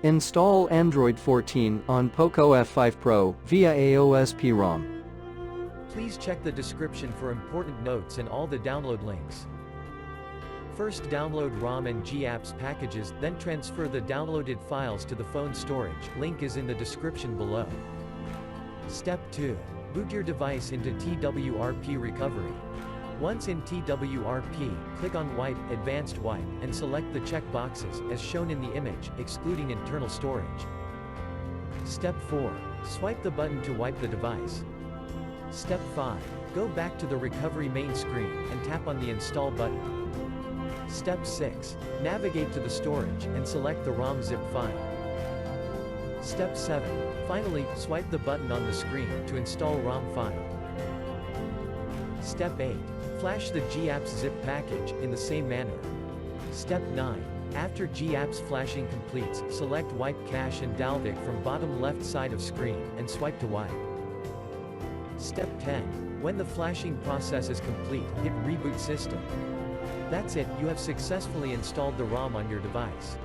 Install Android 14 on POCO F5 Pro via AOSP Rom. Please check the description for important notes and all the download links. First, download ROM and GApps packages, then transfer the downloaded files to the phone storage. Link is in the description below. Step 2. Boot your device into TWRP recovery. Once in TWRP, click on Wipe, Advanced Wipe, and select the check boxes, as shown in the image, excluding internal storage. Step 4. Swipe the button to wipe the device. Step 5. Go back to the recovery main screen, and tap on the Install button. Step 6. Navigate to the storage, and select the ROM zip file. Step 7. Finally, swipe the button on the screen to install ROM file. Step 8. Flash the GApps zip package, in the same manner. Step 9. After GApps flashing completes, select Wipe Cache and Dalvik from bottom left side of screen, and swipe to wipe. Step 10. When the flashing process is complete, hit Reboot System. That's it, you have successfully installed the ROM on your device.